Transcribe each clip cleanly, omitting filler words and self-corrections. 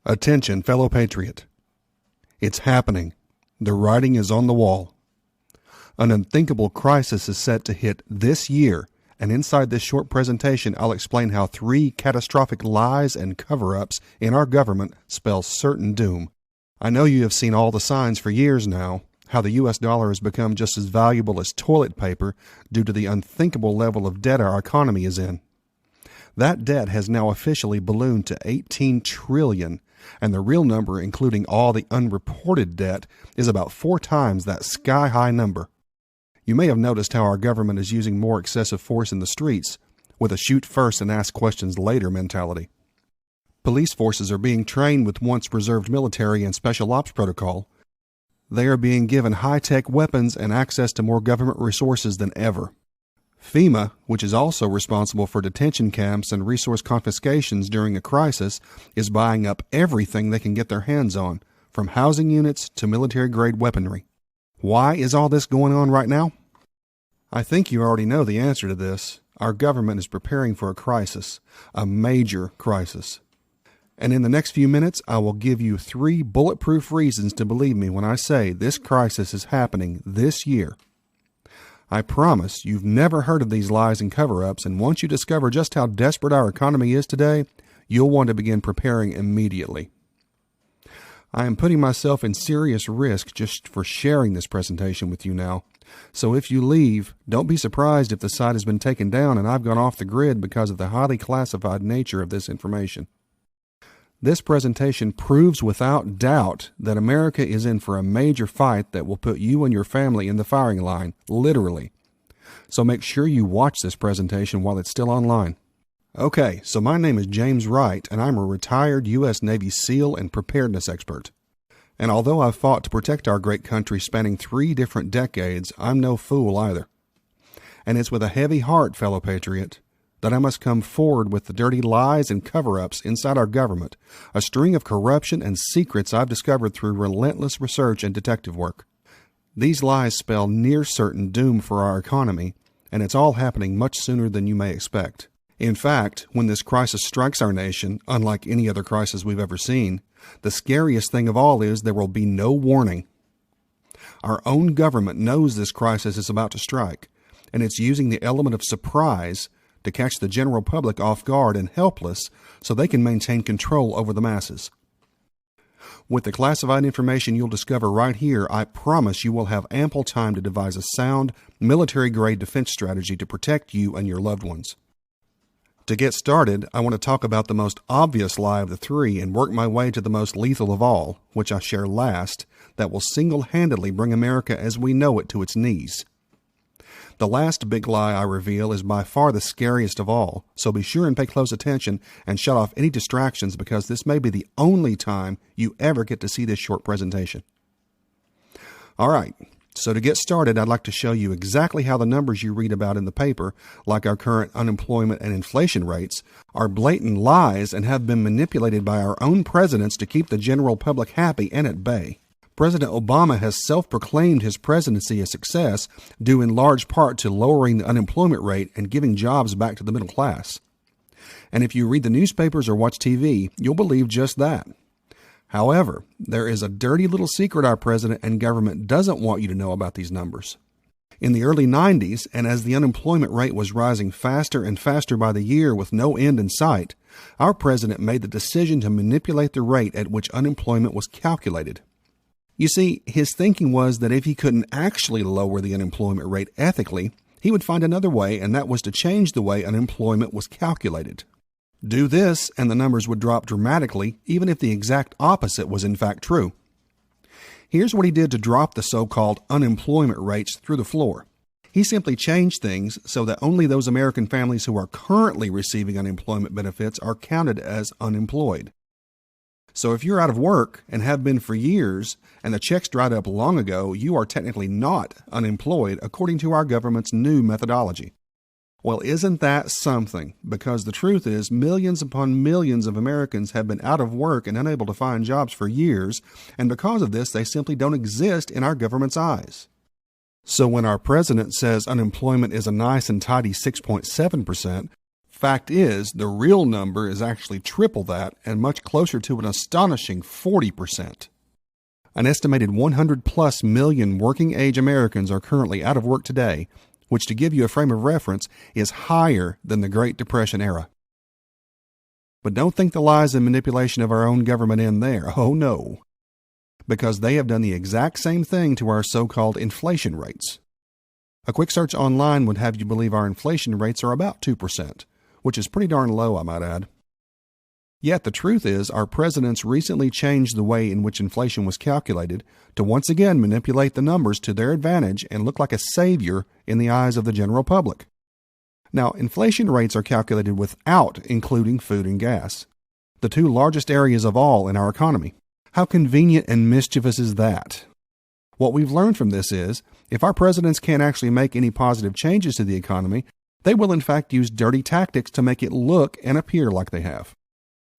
Attention, fellow patriot. It's happening. The writing is on the wall. An unthinkable crisis is set to hit this year, and inside this short presentation, I'll explain how 3 catastrophic lies and cover-ups in our government spell certain doom. I know you have seen all the signs for years now, how the U.S. dollar has become just as valuable as toilet paper due to the unthinkable level of debt our economy is in. That debt has now officially ballooned to $18 trillion, and the real number, including all the unreported debt, is about 4 times that sky-high number. You may have noticed how our government is using more excessive force in the streets, with a shoot first and ask questions later mentality. Police forces are being trained with once reserved military and special ops protocol. They are being given high-tech weapons and access to more government resources than ever. FEMA, which is also responsible for detention camps and resource confiscations during a crisis, is buying up everything they can get their hands on, from housing units to military-grade weaponry. Why is all this going on right now? I think you already know the answer to this. Our government is preparing for a crisis, a major crisis. And in the next few minutes, I will give you 3 bulletproof reasons to believe me when I say this crisis is happening this year. I promise you've never heard of these lies and cover-ups, and once you discover just how desperate our economy is today, you'll want to begin preparing immediately. I am putting myself in serious risk just for sharing this presentation with you now. So if you leave, don't be surprised if the site has been taken down and I've gone off the grid because of the highly classified nature of this information. This presentation proves without doubt that America is in for a major fight that will put you and your family in the firing line, literally. So make sure you watch this presentation while it's still online. Okay, so my name is James Wright, and I'm a retired U.S. Navy SEAL and preparedness expert. And although I've fought to protect our great country spanning 3 different decades, I'm no fool either. And it's with a heavy heart, fellow patriot, that I must come forward with the dirty lies and cover-ups inside our government, a string of corruption and secrets I've discovered through relentless research and detective work. These lies spell near certain doom for our economy, and it's all happening much sooner than you may expect. In fact, when this crisis strikes our nation, unlike any other crisis we've ever seen, the scariest thing of all is there will be no warning. Our own government knows this crisis is about to strike, and it's using the element of surprise to catch the general public off guard and helpless so they can maintain control over the masses. With the classified information you'll discover right here, I promise you will have ample time to devise a sound, military-grade defense strategy to protect you and your loved ones. To get started, I want to talk about the most obvious lie of the 3 and work my way to the most lethal of all, which I share last, that will single-handedly bring America as we know it to its knees. The last big lie I reveal is by far the scariest of all, so be sure and pay close attention and shut off any distractions because this may be the only time you ever get to see this short presentation. Alright, so to get started, I'd like to show you exactly how the numbers you read about in the paper, like our current unemployment and inflation rates, are blatant lies and have been manipulated by our own presidents to keep the general public happy and at bay. President Obama has self-proclaimed his presidency a success due in large part to lowering the unemployment rate and giving jobs back to the middle class. And if you read the newspapers or watch TV, you'll believe just that. However, there is a dirty little secret our president and government doesn't want you to know about these numbers. In the early 90s, and as the unemployment rate was rising faster and faster by the year with no end in sight, our president made the decision to manipulate the rate at which unemployment was calculated. You see, his thinking was that if he couldn't actually lower the unemployment rate ethically, he would find another way, and that was to change the way unemployment was calculated. Do this, and the numbers would drop dramatically, even if the exact opposite was in fact true. Here's what he did to drop the so-called unemployment rates through the floor. He simply changed things so that only those American families who are currently receiving unemployment benefits are counted as unemployed. So if you're out of work and have been for years, and the checks dried up long ago, you are technically not unemployed according to our government's new methodology. Well, isn't that something? Because the truth is, millions upon millions of Americans have been out of work and unable to find jobs for years, and because of this, they simply don't exist in our government's eyes. So when our president says unemployment is a nice and tidy 6.7%, Fact is, the real number is actually triple that and much closer to an astonishing 40%. An estimated 100 plus million working age Americans are currently out of work today, which, to give you a frame of reference, is higher than the Great Depression era. But don't think the lies and manipulation of our own government end there. Oh no. Because they have done the exact same thing to our so-called inflation rates. A quick search online would have you believe our inflation rates are about 2%, which is pretty darn low, I might add. Yet the truth is, our presidents recently changed the way in which inflation was calculated to once again manipulate the numbers to their advantage and look like a savior in the eyes of the general public. Now, inflation rates are calculated without including food and gas, the two largest areas of all in our economy. How convenient and mischievous is that? What we've learned from this is, if our presidents can't actually make any positive changes to the economy, they will in fact use dirty tactics to make it look and appear like they have.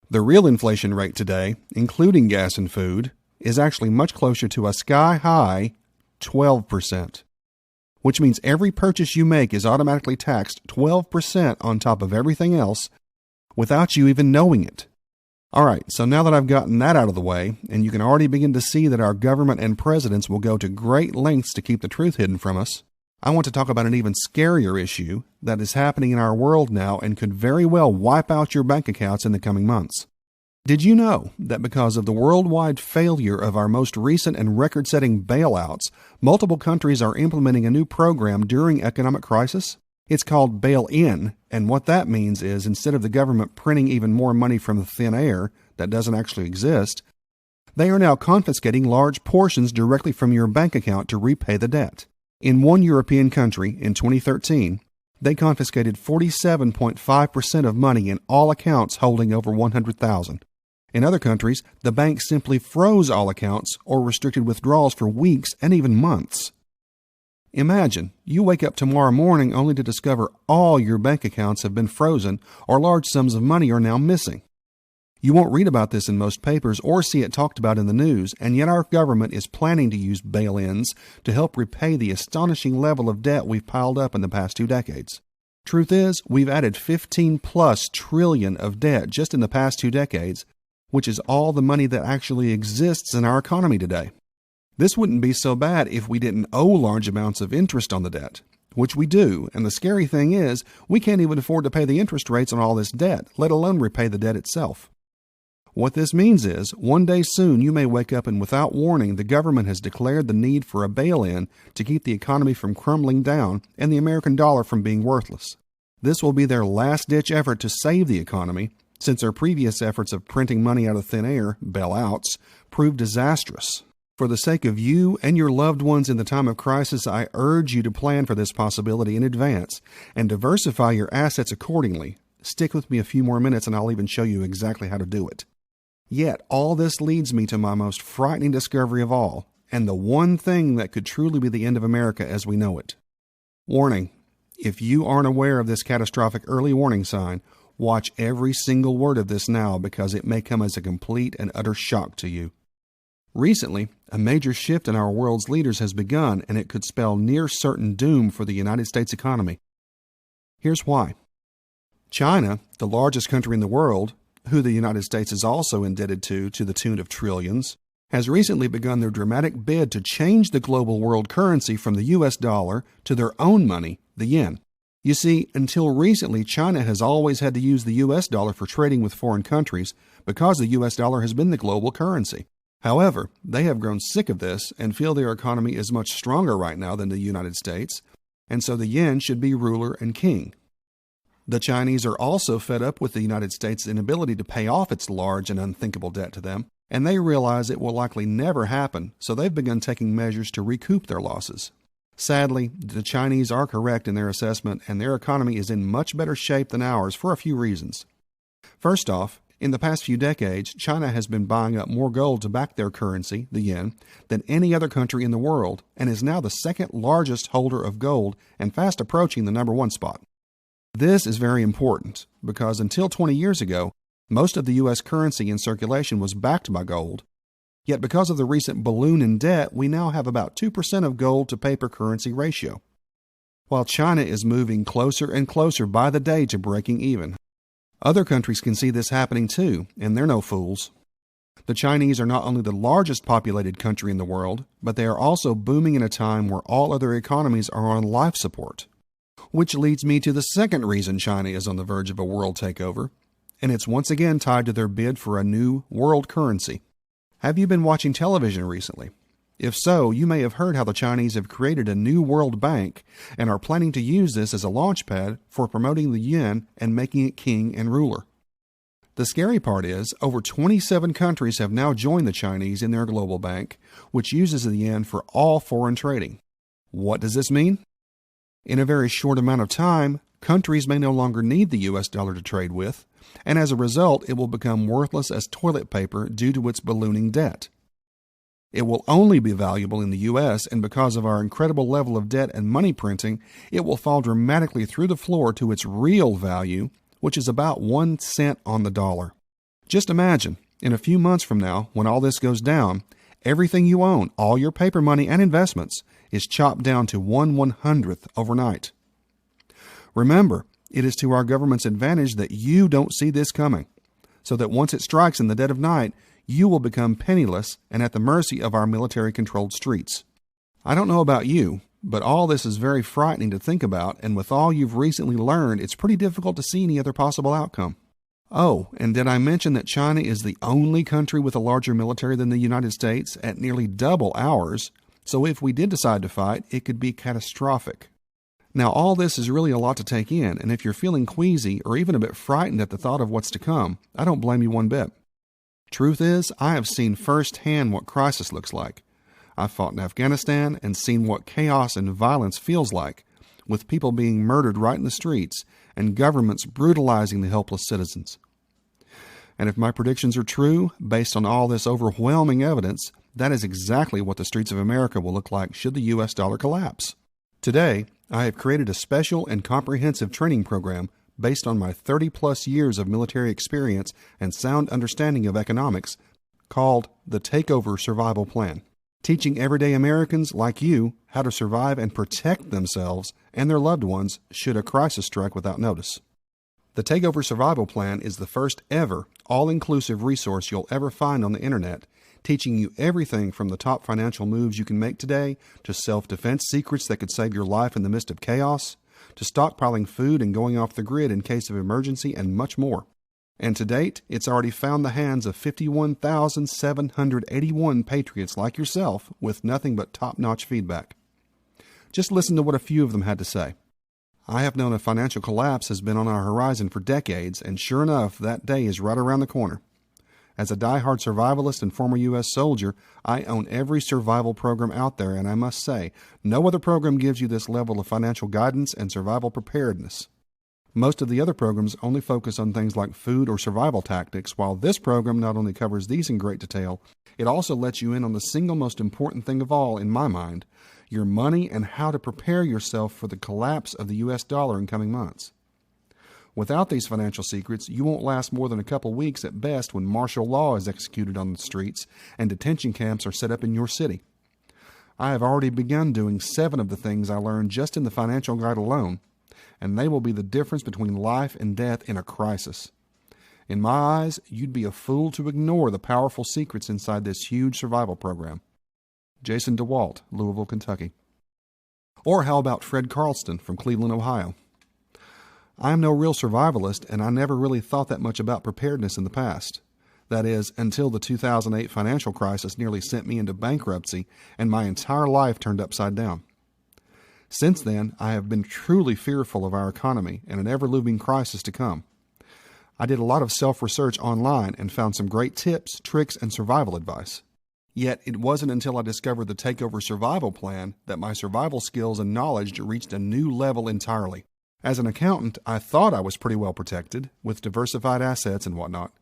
The real inflation rate today, including gas and food, is actually much closer to a sky-high 12%, which means every purchase you make is automatically taxed 12% on top of everything else without you even knowing it. All right, so now that I've gotten that out of the way, and you can already begin to see that our government and presidents will go to great lengths to keep the truth hidden from us, I want to talk about an even scarier issue that is happening in our world now and could very well wipe out your bank accounts in the coming months. Did you know that because of the worldwide failure of our most recent and record-setting bailouts, multiple countries are implementing a new program during economic crisis? It's called bail-in, and what that means is instead of the government printing even more money from the thin air that doesn't actually exist, they are now confiscating large portions directly from your bank account to repay the debt. In one European country, in 2013, they confiscated 47.5% of money in all accounts holding over $100,000. In other countries, the bank simply froze all accounts or restricted withdrawals for weeks and even months. Imagine, you wake up tomorrow morning only to discover all your bank accounts have been frozen or large sums of money are now missing. You won't read about this in most papers or see it talked about in the news, and yet our government is planning to use bail-ins to help repay the astonishing level of debt we've piled up in the past 2 decades. Truth is, we've added 15 plus trillion of debt just in the past 2 decades, which is all the money that actually exists in our economy today. This wouldn't be so bad if we didn't owe large amounts of interest on the debt, which we do, and the scary thing is, we can't even afford to pay the interest rates on all this debt, let alone repay the debt itself. What this means is, one day soon you may wake up and without warning the government has declared the need for a bail-in to keep the economy from crumbling down and the American dollar from being worthless. This will be their last-ditch effort to save the economy, since their previous efforts of printing money out of thin air, bailouts, proved disastrous. For the sake of you and your loved ones in the time of crisis, I urge you to plan for this possibility in advance and diversify your assets accordingly. Stick with me a few more minutes and I'll even show you exactly how to do it. Yet, all this leads me to my most frightening discovery of all, and the one thing that could truly be the end of America as we know it. Warning: if you aren't aware of this catastrophic early warning sign, watch every single word of this now because it may come as a complete and utter shock to you. Recently, a major shift in our world's leaders has begun, and it could spell near certain doom for the United States economy. Here's why. China, the largest country in the world, who the United States is also indebted to the tune of trillions, has recently begun their dramatic bid to change the global world currency from the US dollar to their own money, the yen. You see, until recently, China has always had to use the US dollar for trading with foreign countries because the US dollar has been the global currency. However, they have grown sick of this and feel their economy is much stronger right now than the United States, and so the yen should be ruler and king. The Chinese are also fed up with the United States' inability to pay off its large and unthinkable debt to them, and they realize it will likely never happen, so they've begun taking measures to recoup their losses. Sadly, the Chinese are correct in their assessment, and their economy is in much better shape than ours for a few reasons. First off, in the past few decades, China has been buying up more gold to back their currency, the yen, than any other country in the world, and is now the second largest holder of gold and fast approaching the #1 spot. This is very important because until 20 years ago, most of the U.S. currency in circulation was backed by gold. Yet because of the recent balloon in debt, we now have about 2% of gold to paper currency ratio. while China is moving closer and closer by the day to breaking even. Other countries can see this happening too, and they're no fools. The Chinese are not only the largest populated country in the world, but they are also booming in a time where all other economies are on life support. Which leads me to the second reason China is on the verge of a world takeover, and it's once again tied to their bid for a new world currency. Have you been watching television recently? If so, you may have heard how the Chinese have created a new world bank and are planning to use this as a launchpad for promoting the yuan and making it king and ruler. The scary part is, over 27 countries have now joined the Chinese in their global bank, which uses the yen for all foreign trading. What does this mean? In a very short amount of time, countries may no longer need the US dollar to trade with, and as a result, it will become worthless as toilet paper due to its ballooning debt. It will only be valuable in the US, and because of our incredible level of debt and money printing, it will fall dramatically through the floor to its real value, which is about 1 cent on the dollar. Just imagine, in a few months from now, when all this goes down, everything you own, all your paper money and investments, is chopped down to 1/100th overnight. Remember, it is to our government's advantage that you don't see this coming, so that once it strikes in the dead of night, you will become penniless and at the mercy of our military-controlled streets. I don't know about you, but all this is very frightening to think about, and with all you've recently learned, it's pretty difficult to see any other possible outcome. Oh, and did I mention that China is the only country with a larger military than the United States at nearly double ours, so if we did decide to fight, it could be catastrophic. Now, all this is really a lot to take in, and if you're feeling queasy or even a bit frightened at the thought of what's to come, I don't blame you one bit. Truth is, I have seen firsthand what crisis looks like. I've fought in Afghanistan and seen what chaos and violence feels like, with people being murdered right in the streets and governments brutalizing the helpless citizens. And if my predictions are true, based on all this overwhelming evidence, that is exactly what the streets of America will look like should the US dollar collapse. Today, I have created a special and comprehensive training program based on my 30-plus years of military experience and sound understanding of economics called the Takeover Survival Plan, teaching everyday Americans like you how to survive and protect themselves and their loved ones should a crisis strike without notice. The Takeover Survival Plan is the first ever all-inclusive resource you'll ever find on the internet, teaching you everything from the top financial moves you can make today to self-defense secrets that could save your life in the midst of chaos, to stockpiling food and going off the grid in case of emergency, and much more. And to date, it's already found the hands of 51,781 patriots like yourself with nothing but top-notch feedback. Just listen to what a few of them had to say. I have known a financial collapse has been on our horizon for decades, and sure enough, that day is right around the corner. As a die-hard survivalist and former U.S. soldier, I own every survival program out there, and I must say, no other program gives you this level of financial guidance and survival preparedness. Most of the other programs only focus on things like food or survival tactics, while this program not only covers these in great detail, it also lets you in on the single most important thing of all, in my mind, your money and how to prepare yourself for the collapse of the U.S. dollar in coming months. Without these financial secrets, you won't last more than a couple weeks at best when martial law is executed on the streets and detention camps are set up in your city. I have already begun doing 7 of the things I learned just in the financial guide alone, and they will be the difference between life and death in a crisis. In my eyes, you'd be a fool to ignore the powerful secrets inside this huge survival program. Jason DeWalt, Louisville, Kentucky. Or how about Fred Carlston from Cleveland, Ohio? I am no real survivalist, and I never really thought that much about preparedness in the past. That is, until the 2008 financial crisis nearly sent me into bankruptcy and my entire life turned upside down. Since then, I have been truly fearful of our economy and an ever-looming crisis to come. I did a lot of self-research online and found some great tips, tricks, and survival advice. Yet, it wasn't until I discovered the Takeover Survival Plan that my survival skills and knowledge reached a new level entirely. As an accountant, I thought I was pretty well protected, with diversified assets and whatnot.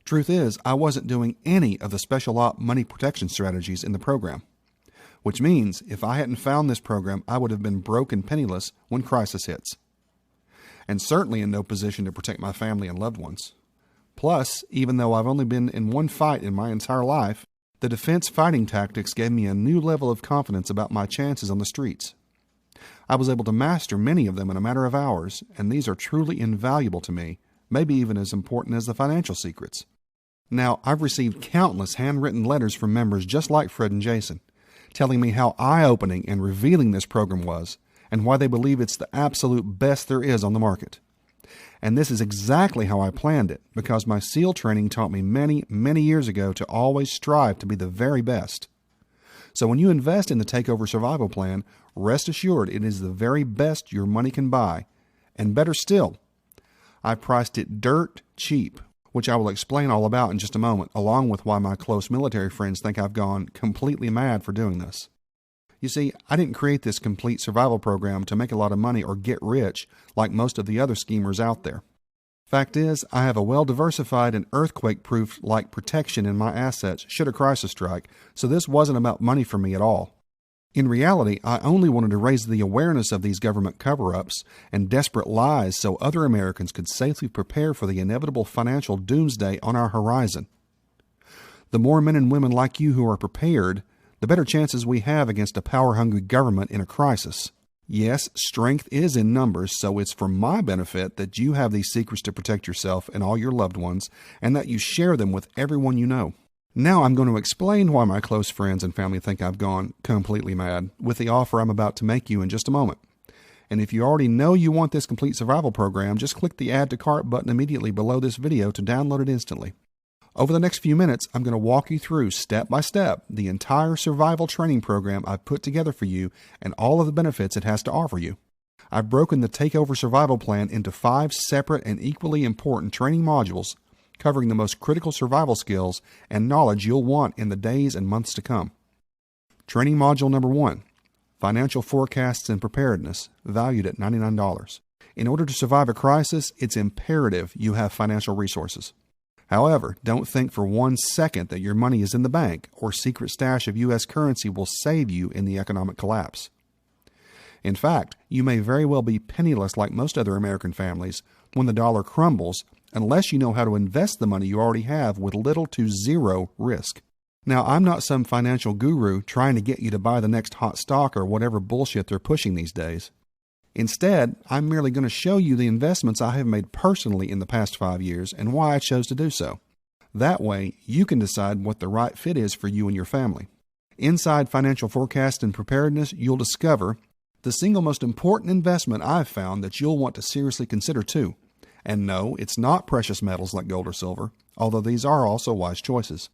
Truth is, I wasn't doing any of the special op money protection strategies in the program. Which means, if I hadn't found this program, I would have been broke and penniless when crisis hits. And certainly in no position to protect my family and loved ones. Plus, even though I've only been in one fight in my entire life, the defense fighting tactics gave me a new level of confidence about my chances on the streets. I was able to master many of them in a matter of hours, and these are truly invaluable to me, maybe even as important as the financial secrets. Now, I've received countless handwritten letters from members just like Fred and Jason, telling me how eye-opening and revealing this program was, and why they believe it's the absolute best there is on the market. And this is exactly how I planned it, because my SEAL training taught me many, many years ago to always strive to be the very best. So when you invest in the Takeover Survival Plan, rest assured it is the very best your money can buy. And better still, I priced it dirt cheap, which I will explain all about in just a moment, along with why my close military friends think I've gone completely mad for doing this. You see, I didn't create this complete survival program to make a lot of money or get rich like most of the other schemers out there. Fact is, I have a well-diversified and earthquake-proof like protection in my assets should a crisis strike, so this wasn't about money for me at all. In reality, I only wanted to raise the awareness of these government cover-ups and desperate lies so other Americans could safely prepare for the inevitable financial doomsday on our horizon. The more men and women like you who are prepared, the better chances we have against a power-hungry government in a crisis. Yes, strength is in numbers, so it's for my benefit that you have these secrets to protect yourself and all your loved ones, and that you share them with everyone you know. Now I'm going to explain why my close friends and family think I've gone completely mad with the offer I'm about to make you in just a moment. And if you already know you want this complete survival program, just click the Add to Cart button immediately below this video to download it instantly. Over the next few minutes, I'm going to walk you through step by step the entire survival training program I've put together for you and all of the benefits it has to offer you. I've broken the Takeover Survival Plan into 5 separate and equally important training modules covering the most critical survival skills and knowledge you'll want in the days and months to come. Training Module Number 1, Financial Forecasts and Preparedness, valued at $99. In order to survive a crisis, it's imperative you have financial resources. However, don't think for 1 second that your money is in the bank or secret stash of U.S. currency will save you in the economic collapse. In fact, you may very well be penniless like most other American families when the dollar crumbles unless you know how to invest the money you already have with little to zero risk. Now, I'm not some financial guru trying to get you to buy the next hot stock or whatever bullshit they're pushing these days. Instead, I'm merely going to show you the investments I have made personally in the past 5 years and why I chose to do so. That way, you can decide what the right fit is for you and your family. Inside Financial Forecast and Preparedness, you'll discover the single most important investment I've found that you'll want to seriously consider too. And no, it's not precious metals like gold or silver, although these are also wise choices.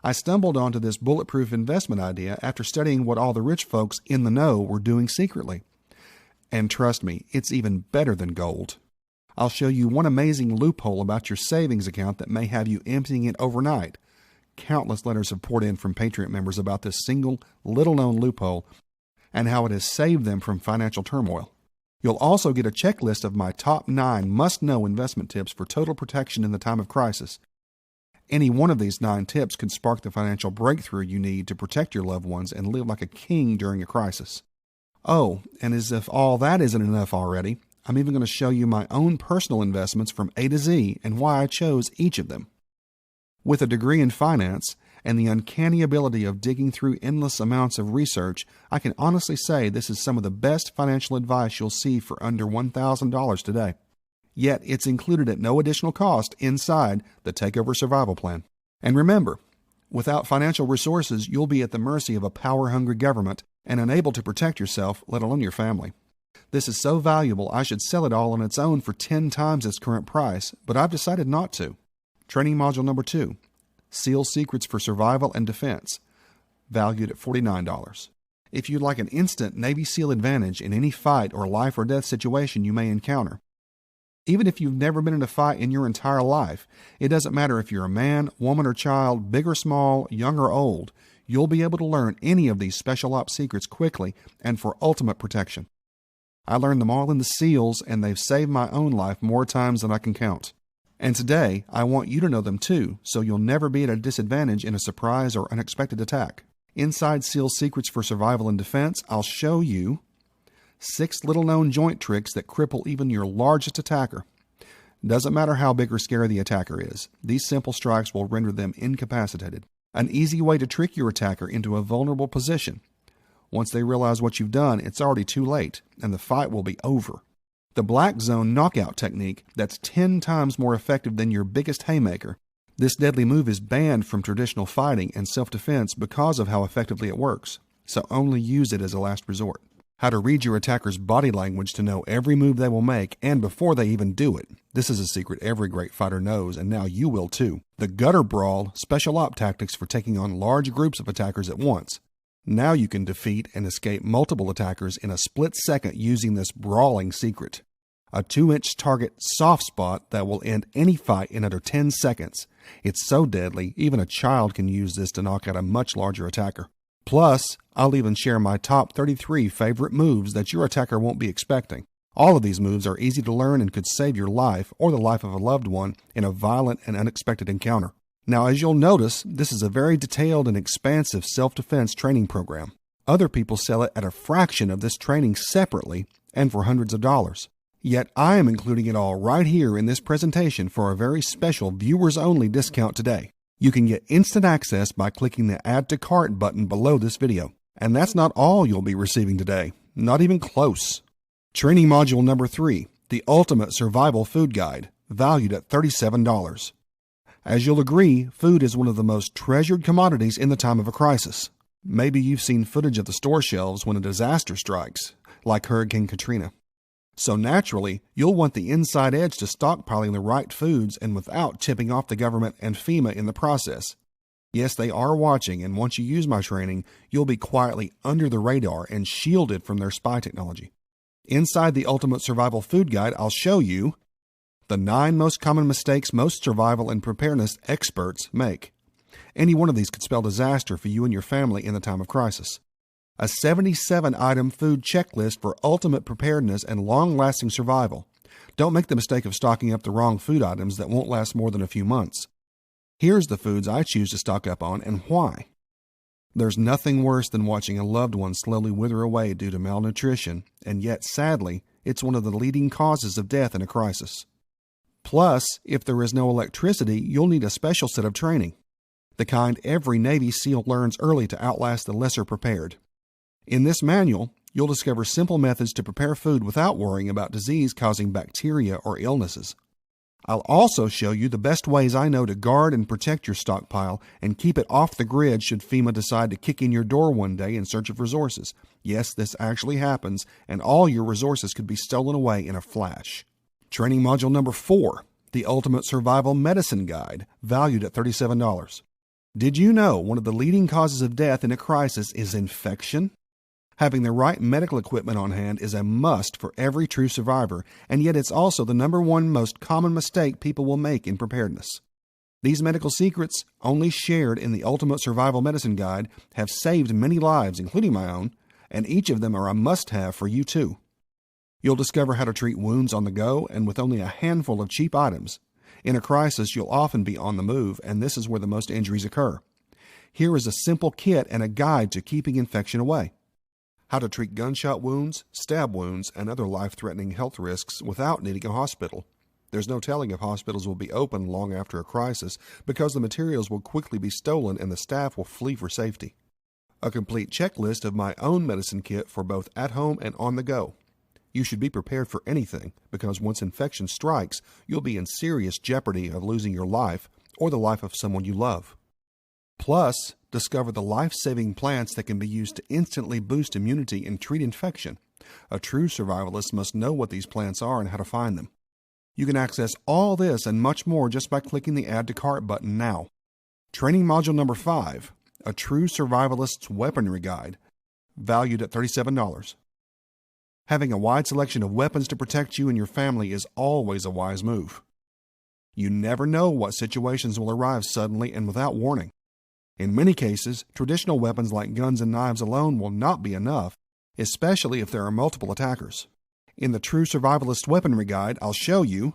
I stumbled onto this bulletproof investment idea after studying what all the rich folks in the know were doing secretly. And trust me, it's even better than gold. I'll show you one amazing loophole about your savings account that may have you emptying it overnight. Countless letters have poured in from Patriot members about this single, little-known loophole and how it has saved them from financial turmoil. You'll also get a checklist of my top 9 must-know investment tips for total protection in the time of crisis. Any one of these 9 tips could spark the financial breakthrough you need to protect your loved ones and live like a king during a crisis. Oh, and as if all that isn't enough already, I'm even going to show you my own personal investments from A to Z and why I chose each of them. With a degree in finance and the uncanny ability of digging through endless amounts of research, I can honestly say this is some of the best financial advice you'll see for under $1,000 today. Yet it's included at no additional cost inside the Takeover Survival Plan. And remember, without financial resources, you'll be at the mercy of a power-hungry government and unable to protect yourself, let alone your family. This is so valuable, I should sell it all on its own for 10 times its current price, but I've decided not to. Training Module Number 2, SEAL Secrets for Survival and Defense, valued at $49. If you'd like an instant Navy SEAL advantage in any fight or life or death situation you may encounter, even if you've never been in a fight in your entire life, it doesn't matter if you're a man, woman, or child, big or small, young or old, you'll be able to learn any of these special ops secrets quickly and for ultimate protection. I learned them all in the SEALs, and they've saved my own life more times than I can count. And today, I want you to know them too, so you'll never be at a disadvantage in a surprise or unexpected attack. Inside SEAL Secrets for Survival and Defense, I'll show you 6 little-known joint tricks that cripple even your largest attacker. Doesn't matter how big or scary the attacker is, these simple strikes will render them incapacitated. An easy way to trick your attacker into a vulnerable position. Once they realize what you've done, it's already too late, and the fight will be over. The black zone knockout technique that's 10 times more effective than your biggest haymaker. This deadly move is banned from traditional fighting and self-defense because of how effectively it works, so only use it as a last resort. How to read your attacker's body language to know every move they will make and before they even do it. This is a secret every great fighter knows, and now you will too. The gutter brawl, special op tactics for taking on large groups of attackers at once. Now you can defeat and escape multiple attackers in a split second using this brawling secret. A 2-inch target soft spot that will end any fight in under 10 seconds. It's so deadly, even a child can use this to knock out a much larger attacker. Plus, I'll even share my top 33 favorite moves that your attacker won't be expecting. All of these moves are easy to learn and could save your life or the life of a loved one in a violent and unexpected encounter. Now, as you'll notice, this is a very detailed and expansive self-defense training program. Other people sell it at a fraction of this training separately and for hundreds of dollars. Yet I am including it all right here in this presentation for a very special viewers-only discount today. You can get instant access by clicking the Add to Cart button below this video. And that's not all you'll be receiving today. Not even close. Training Module Number 3, the Ultimate Survival Food Guide, valued at $37. As you'll agree, food is one of the most treasured commodities in the time of a crisis. Maybe you've seen footage of the store shelves when a disaster strikes, like Hurricane Katrina. So naturally, you'll want the inside edge to stockpiling the right foods and without tipping off the government and FEMA in the process. Yes, they are watching, and once you use my training, you'll be quietly under the radar and shielded from their spy technology. Inside the Ultimate Survival Food Guide, I'll show you the 9 most common mistakes most survival and preparedness experts make. Any one of these could spell disaster for you and your family in the time of crisis. A 77-item food checklist for ultimate preparedness and long-lasting survival. Don't make the mistake of stocking up the wrong food items that won't last more than a few months. Here's the foods I choose to stock up on and why. There's nothing worse than watching a loved one slowly wither away due to malnutrition, and yet, sadly, it's one of the leading causes of death in a crisis. Plus, if there is no electricity, you'll need a special set of training, the kind every Navy SEAL learns early to outlast the lesser prepared. In this manual, you'll discover simple methods to prepare food without worrying about disease-causing bacteria or illnesses. I'll also show you the best ways I know to guard and protect your stockpile and keep it off the grid should FEMA decide to kick in your door one day in search of resources. Yes, this actually happens, and all your resources could be stolen away in a flash. Training Module Number 4, the Ultimate Survival Medicine Guide, valued at $37. Did you know one of the leading causes of death in a crisis is infection? Having the right medical equipment on hand is a must for every true survivor, and yet it's also the #1 most common mistake people will make in preparedness. These medical secrets, only shared in the Ultimate Survival Medicine Guide, have saved many lives, including my own, and each of them are a must-have for you too. You'll discover how to treat wounds on the go and with only a handful of cheap items. In a crisis, you'll often be on the move, and this is where the most injuries occur. Here is a simple kit and a guide to keeping infection away. How to treat gunshot wounds, stab wounds, and other life-threatening health risks without needing a hospital. There's no telling if hospitals will be open long after a crisis because the materials will quickly be stolen and the staff will flee for safety. A complete checklist of my own medicine kit for both at home and on the go. You should be prepared for anything because once infection strikes, you'll be in serious jeopardy of losing your life or the life of someone you love. Plus, discover the life-saving plants that can be used to instantly boost immunity and treat infection. A true survivalist must know what these plants are and how to find them. You can access all this and much more just by clicking the Add to Cart button now. Training Module Number 5, a true survivalist's weaponry guide, valued at $37. Having a wide selection of weapons to protect you and your family is always a wise move. You never know what situations will arrive suddenly and without warning. In many cases, traditional weapons like guns and knives alone will not be enough, especially if there are multiple attackers. In the True Survivalist Weaponry Guide, I'll show you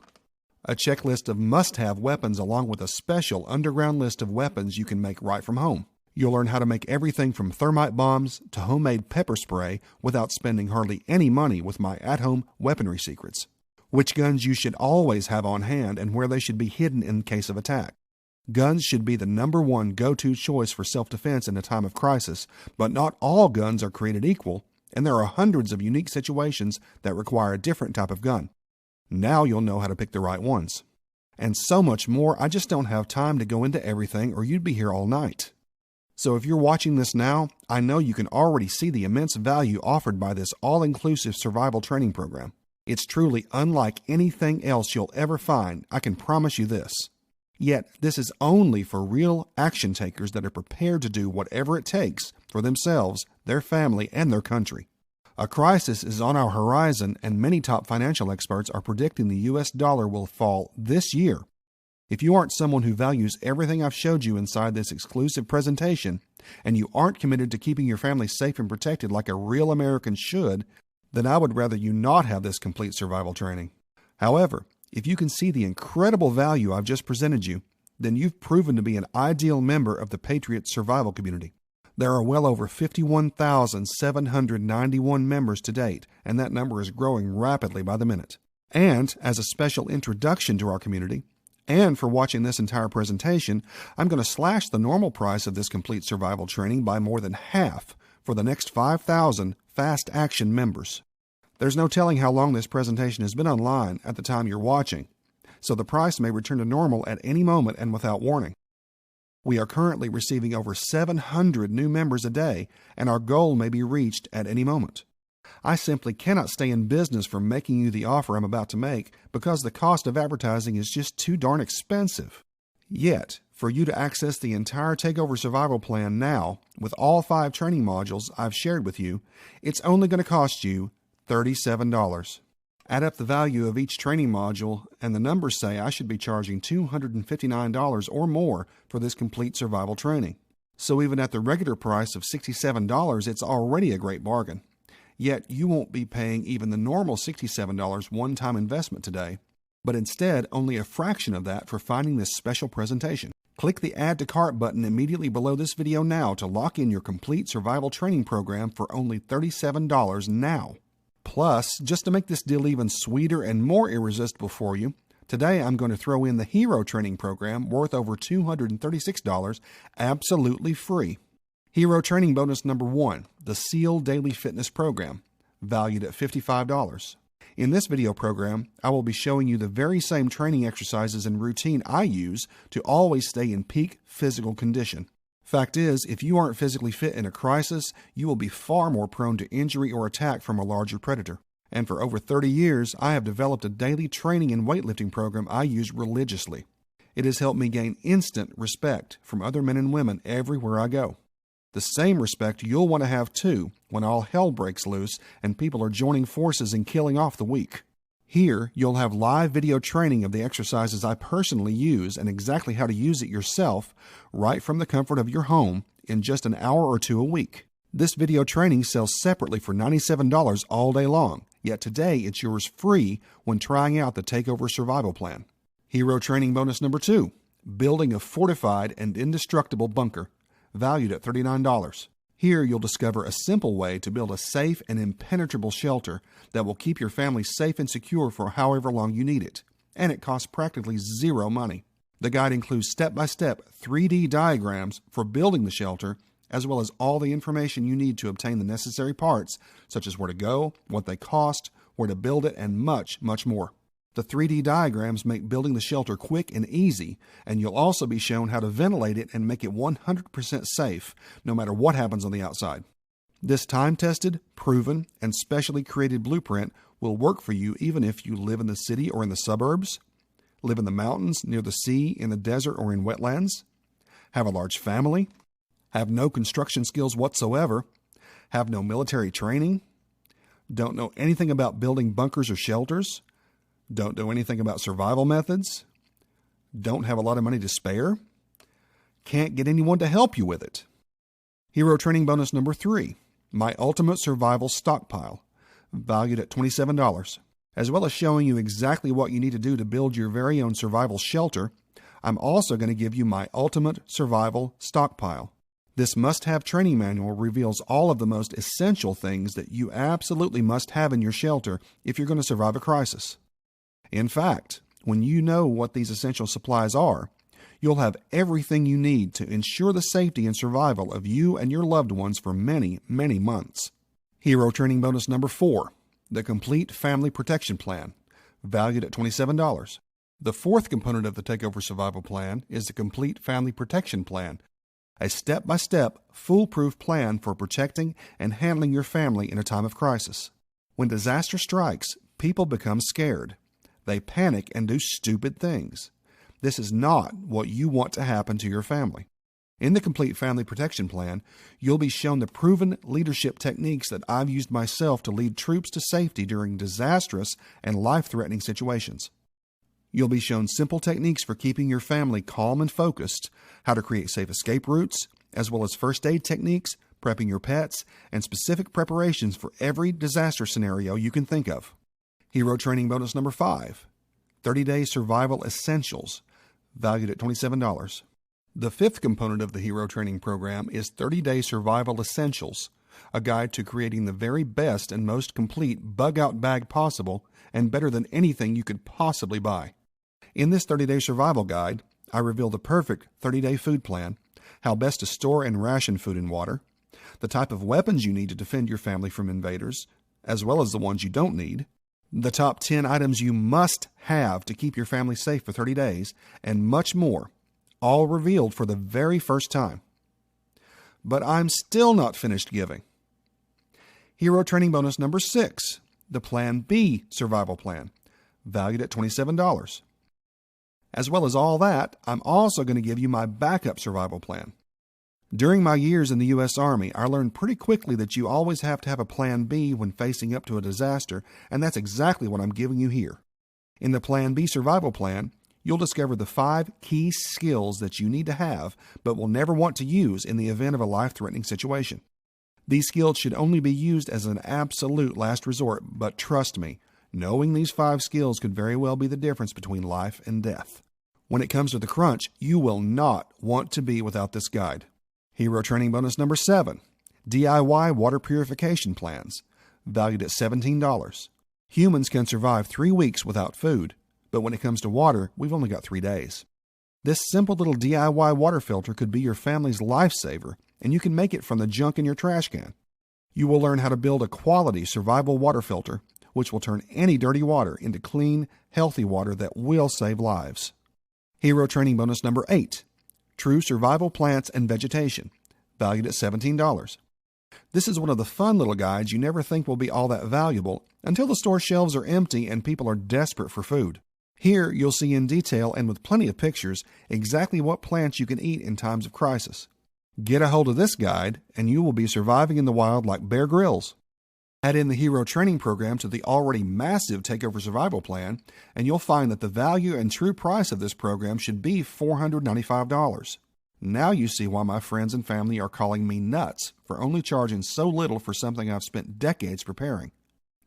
a checklist of must-have weapons along with a special underground list of weapons you can make right from home. You'll learn how to make everything from thermite bombs to homemade pepper spray without spending hardly any money with my at-home weaponry secrets. Which guns you should always have on hand and where they should be hidden in case of attack. Guns should be the #1 go-to choice for self-defense in a time of crisis, but not all guns are created equal, and there are hundreds of unique situations that require a different type of gun. Now you'll know how to pick the right ones. And so much more. I just don't have time to go into everything, or you'd be here all night. So if you're watching this now, I know you can already see the immense value offered by this all-inclusive survival training program. It's truly unlike anything else you'll ever find, I can promise you this. Yet, this is only for real action takers that are prepared to do whatever it takes for themselves, their family, and their country. A crisis is on our horizon, and many top financial experts are predicting the US dollar will fall this year. If you aren't someone who values everything I've showed you inside this exclusive presentation, and you aren't committed to keeping your family safe and protected like a real American should, then I would rather you not have this complete survival training. However, if you can see the incredible value I've just presented you, then you've proven to be an ideal member of the Patriot survival community. There are well over 51,791 members to date, and that number is growing rapidly by the minute. And as a special introduction to our community, and for watching this entire presentation, I'm going to slash the normal price of this complete survival training by more than half for the next 5,000 Fast Action members. There's no telling how long this presentation has been online at the time you're watching, so the price may return to normal at any moment and without warning. We are currently receiving over 700 new members a day, and our goal may be reached at any moment. I simply cannot stay in business from making you the offer I'm about to make because the cost of advertising is just too darn expensive. Yet, for you to access the entire Takeover Survival Plan now, with all 5 training modules I've shared with you, it's only going to cost you $37. Add up the value of each training module, and the numbers say I should be charging $259 or more for this complete survival training. So even at the regular price of $67, it's already a great bargain. Yet you won't be paying even the normal $67 one-time investment today, but instead only a fraction of that for finding this special presentation. Click the Add to Cart button immediately below this video now to lock in your complete survival training program for only $37 now. Plus, just to make this deal even sweeter and more irresistible for you, today I'm going to throw in the Hero Training Program worth over $236 absolutely free. Hero Training Bonus number 1, the SEAL Daily Fitness Program, valued at $55. In this video program, I will be showing you the very same training exercises and routine I use to always stay in peak physical condition. Fact is, if you aren't physically fit in a crisis, you will be far more prone to injury or attack from a larger predator. And for over 30 years, I have developed a daily training and weightlifting program I use religiously. It has helped me gain instant respect from other men and women everywhere I go. The same respect you'll want to have too when all hell breaks loose and people are joining forces and killing off the weak. Here, you'll have live video training of the exercises I personally use and exactly how to use it yourself right from the comfort of your home in just an hour or 2 a week. This video training sells separately for $97 all day long, yet today it's yours free when trying out the Takeover Survival Plan. Hero Training Bonus number 2, Building a Fortified and Indestructible Bunker, valued at $39. Here you'll discover a simple way to build a safe and impenetrable shelter that will keep your family safe and secure for however long you need it, and it costs practically zero money. The guide includes step-by-step 3D diagrams for building the shelter, as well as all the information you need to obtain the necessary parts, such as where to go, what they cost, where to build it, and much, much more. The 3D diagrams make building the shelter quick and easy, and you'll also be shown how to ventilate it and make it 100% safe, no matter what happens on the outside. This time-tested, proven, and specially created blueprint will work for you even if you live in the city or in the suburbs, live in the mountains, near the sea, in the desert, or in wetlands, have a large family, have no construction skills whatsoever, have no military training, don't know anything about building bunkers or shelters, don't know anything about survival methods, don't have a lot of money to spare, can't get anyone to help you with it. Hero Training Bonus number 3, My Ultimate Survival Stockpile, valued at $27. As well as showing you exactly what you need to do to build your very own survival shelter, I'm also going to give you my Ultimate Survival Stockpile. This must-have training manual reveals all of the most essential things that you absolutely must have in your shelter if you're going to survive a crisis. In fact, when you know what these essential supplies are, You'll have everything you need to ensure the safety and survival of you and your loved ones for many, many months. Hero Training Bonus number 4, the Complete Family Protection Plan, valued at $27. The fourth component of the Takeover Survival Plan is the Complete Family Protection Plan, a step-by-step, foolproof plan for protecting and handling your family in a time of crisis. When disaster strikes, people become scared. They panic and do stupid things. This is not what you want to happen to your family. In the Complete Family Protection Plan, you'll be shown the proven leadership techniques that I've used myself to lead troops to safety during disastrous and life-threatening situations. You'll be shown simple techniques for keeping your family calm and focused, how to create safe escape routes, as well as first aid techniques, prepping your pets, and specific preparations for every disaster scenario you can think of. Hero Training Bonus number 5, 30-Day Survival Essentials, valued at $27. The fifth component of the Hero Training Program is 30-Day Survival Essentials, a guide to creating the very best and most complete bug-out bag possible and better than anything you could possibly buy. In this 30-day survival guide, I reveal the perfect 30-day food plan, how best to store and ration food and water, the type of weapons you need to defend your family from invaders, as well as the ones you don't need, the top 10 items you must have to keep your family safe for 30 days, and much more, all revealed for the very first time. But I'm still not finished giving. Hero Training Bonus number 6, the Plan B Survival Plan, valued at $27. As well as all that, I'm also going to give you my backup survival plan. During my years in the U.S. Army, I learned pretty quickly that you always have to have a Plan B when facing up to a disaster, and that's exactly what I'm giving you here. In the Plan B survival plan, you'll discover the 5 key skills that you need to have but will never want to use in the event of a life-threatening situation. These skills should only be used as an absolute last resort, but trust me, knowing these 5 skills could very well be the difference between life and death. When it comes to the crunch, you will not want to be without this guide. Hero Training Bonus number 7, DIY Water Purification Plans, valued at $17. Humans can survive 3 weeks without food, but when it comes to water, we've only got 3 days. This simple little DIY water filter could be your family's lifesaver, and you can make it from the junk in your trash can. You will learn how to build a quality survival water filter, which will turn any dirty water into clean, healthy water that will save lives. Hero Training Bonus number 8, True Survival Plants and Vegetation, valued at $17. This is one of the fun little guides you never think will be all that valuable until the store shelves are empty and people are desperate for food. Here you'll see in detail and with plenty of pictures exactly what plants you can eat in times of crisis. Get a hold of this guide and you will be surviving in the wild like Bear Grylls. Add in the Hero Training Program to the already massive Takeover Survival Plan, and you'll find that the value and true price of this program should be $495. Now you see why my friends and family are calling me nuts for only charging so little for something I've spent decades preparing.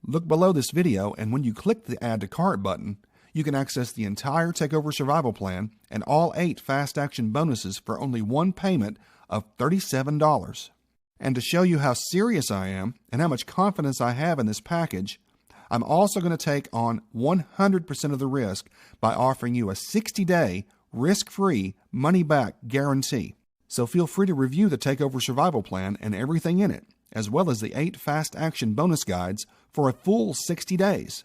Look below this video, and when you click the Add to Cart button, you can access the entire Takeover Survival Plan and all 8 fast action bonuses for only one payment of $37. And to show you how serious I am and how much confidence I have in this package, I'm also going to take on 100% of the risk by offering you a 60-day, risk-free, money-back guarantee. So feel free to review the Takeover Survival Plan and everything in it, as well as the 8 fast action bonus guides for a full 60 days.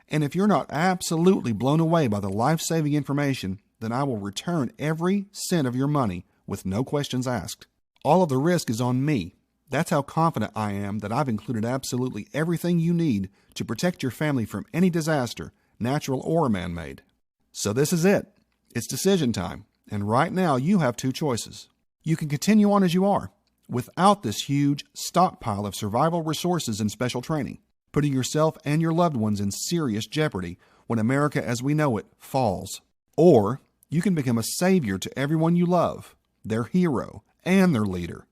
And if you're not absolutely blown away by the life-saving information, then I will return every cent of your money with no questions asked. All of the risk is on me. That's how confident I am that I've included absolutely everything you need to protect your family from any disaster, natural or man-made. So this is it. It's decision time, and right now you have 2 choices. You can continue on as you are, without this huge stockpile of survival resources and special training, putting yourself and your loved ones in serious jeopardy when America as we know it falls. Or you can become a savior to everyone you love, their hero, and their leader,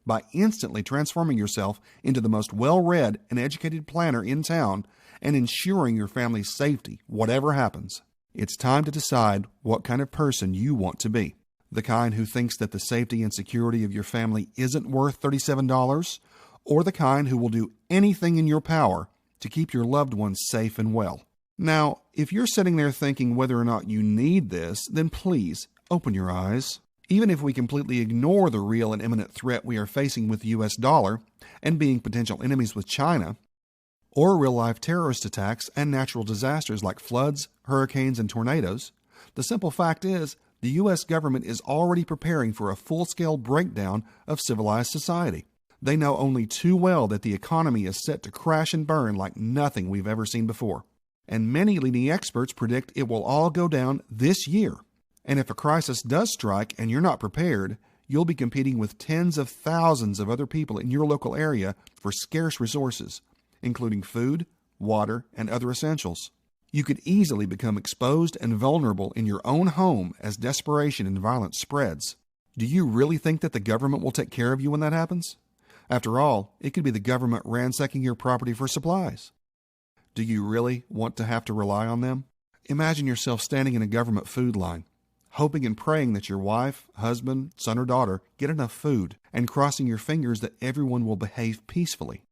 by instantly transforming yourself into the most well-read and educated planner in town and ensuring your family's safety, whatever happens. It's time to decide what kind of person you want to be. The kind who thinks that the safety and security of your family isn't worth $37, or the kind who will do anything in your power to keep your loved ones safe and well. Now, if you're sitting there thinking whether or not you need this, then please, Open your eyes. Even if we completely ignore the real and imminent threat we are facing with the US dollar and being potential enemies with China, or real-life terrorist attacks and natural disasters like floods, hurricanes, and tornadoes, the simple fact is the U.S. government is already preparing for a full-scale breakdown of civilized society. They know only too well that the economy is set to crash and burn like nothing we've ever seen before. And many leading experts predict it will all go down this year. And if a crisis does strike and you're not prepared, you'll be competing with tens of thousands of other people in your local area for scarce resources, including food, water, and other essentials. You could easily become exposed and vulnerable in your own home as desperation and violence spreads. Do you really think that the government will take care of you when that happens? After all, it could be the government ransacking your property for supplies. Do you really want to have to rely on them? Imagine yourself standing in a government food line, hoping and praying that your wife, husband, son, or daughter get enough food, and crossing your fingers that everyone will behave peacefully.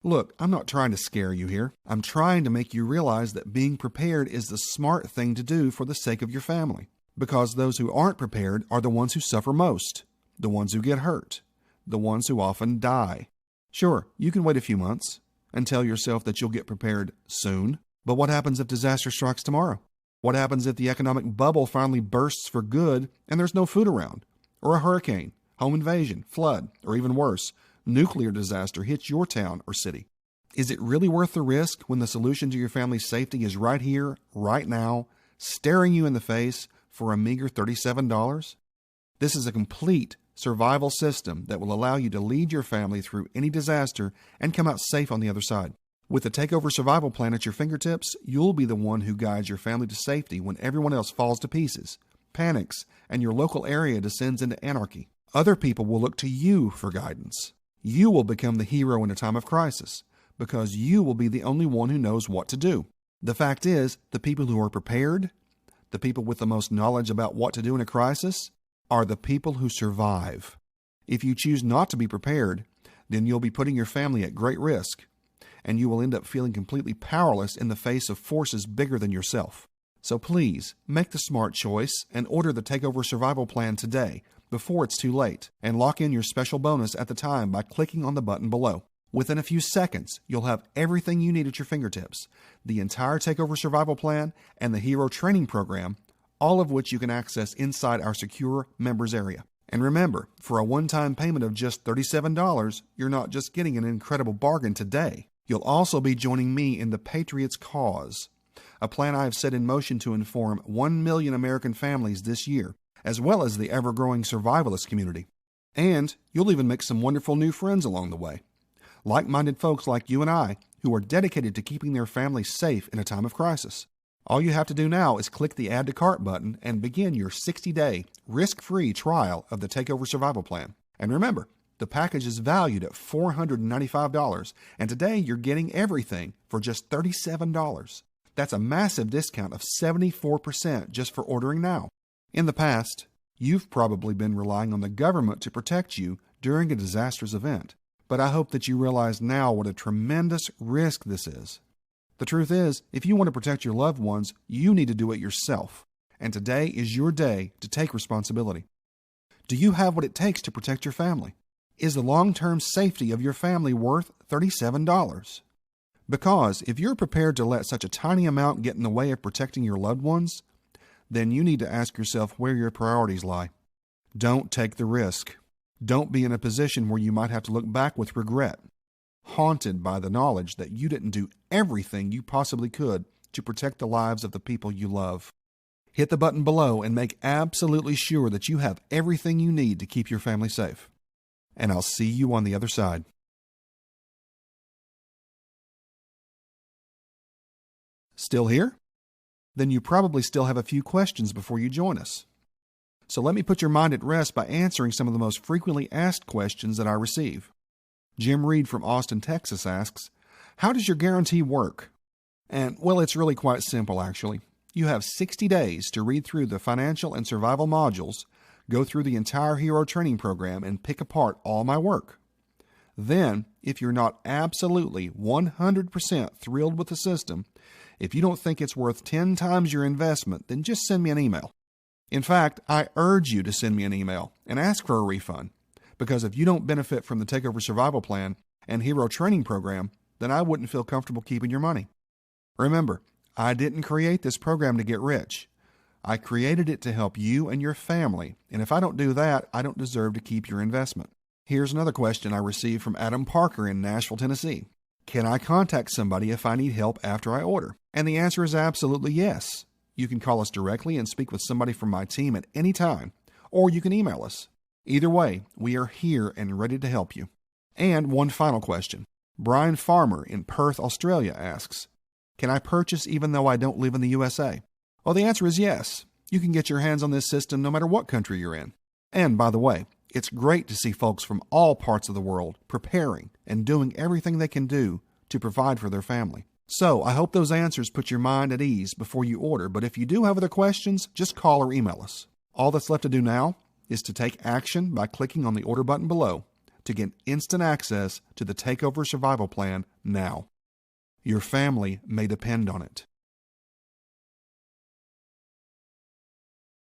Look, I'm not trying to scare you here. I'm trying to make you realize that being prepared is the smart thing to do for the sake of your family. Because those who aren't prepared are the ones who suffer most, the ones who get hurt, the ones who often die. Sure, you can wait a few months and tell yourself that you'll get prepared soon, but what happens if disaster strikes tomorrow? What happens if the economic bubble finally bursts for good and there's no food around? Or a hurricane, home invasion, flood, or even worse, nuclear disaster hits your town or city? Is it really worth the risk when the solution to your family's safety is right here, right now, staring you in the face for a meager $37? This is a complete survival system that will allow you to lead your family through any disaster and come out safe on the other side. With the Takeover Survival Plan at your fingertips, you'll be the one who guides your family to safety when everyone else falls to pieces, panics, and your local area descends into anarchy. Other people will look to you for guidance. You will become the hero in a time of crisis because you will be the only one who knows what to do. The fact is, the people who are prepared, the people with the most knowledge about what to do in a crisis, are the people who survive. If you choose not to be prepared, then you'll be putting your family at great risk, and you will end up feeling completely powerless in the face of forces bigger than yourself. So please, make the smart choice and order the Takeover Survival Plan today, before it's too late, and lock in your special bonus at the time by clicking on the button below. Within a few seconds, you'll have everything you need at your fingertips, the entire Takeover Survival Plan and the Hero Training Program, all of which you can access inside our secure members area. And remember, for a one-time payment of just $37, you're not just getting an incredible bargain today. You'll also be joining me in the Patriots' Cause, a plan I have set in motion to inform 1 million American families this year, as well as the ever-growing survivalist community. And you'll even make some wonderful new friends along the way. Like-minded folks like you and I who are dedicated to keeping their families safe in a time of crisis. All you have to do now is click the Add to Cart button and begin your 60-day risk-free trial of the Takeover Survival Plan. And remember, the package is valued at $495, and today you're getting everything for just $37. That's a massive discount of 74% just for ordering now. In the past, you've probably been relying on the government to protect you during a disastrous event, but I hope that you realize now what a tremendous risk this is. The truth is, if you want to protect your loved ones, you need to do it yourself, and today is your day to take responsibility. Do you have what it takes to protect your family? Is the long-term safety of your family worth $37? Because if you're prepared to let such a tiny amount get in the way of protecting your loved ones, then you need to ask yourself where your priorities lie. Don't take the risk. Don't be in a position where you might have to look back with regret, haunted by the knowledge that you didn't do everything you possibly could to protect the lives of the people you love. Hit the button below and make absolutely sure that you have everything you need to keep your family safe. And I'll see you on the other side. Still here? Then you probably still have a few questions before you join us. So let me put your mind at rest by answering some of the most frequently asked questions that I receive. Jim Reed from Austin, Texas asks, how does your guarantee work? And, well, it's really quite simple, actually. You have 60 days to read through the financial and survival modules, go through the entire Hero Training Program, and pick apart all my work. Then, if you're not absolutely 100% thrilled with the system, if you don't think it's worth 10 times your investment, then just send me an email. In fact, I urge you to send me an email and ask for a refund, because if you don't benefit from the Takeover Survival Plan and Hero Training Program, then I wouldn't feel comfortable keeping your money. Remember, I didn't create this program to get rich. I created it to help you and your family, and if I don't do that, I don't deserve to keep your investment. Here's another question I received from Adam Parker in Nashville, Tennessee. Can I contact somebody if I need help after I order? And the answer is absolutely yes. You can call us directly and speak with somebody from my team at any time, or you can email us. Either way, we are here and ready to help you. And one final question. Brian Farmer in Perth, Australia asks, can I purchase even though I don't live in the USA? Well, the answer is yes. You can get your hands on this system no matter what country you're in. And by the way, it's great to see folks from all parts of the world preparing and doing everything they can do to provide for their family. So I hope those answers put your mind at ease before you order, but if you do have other questions, just call or email us. All that's left to do now is to take action by clicking on the order button below to get instant access to the Takeover Survival Plan now. Your family may depend on it.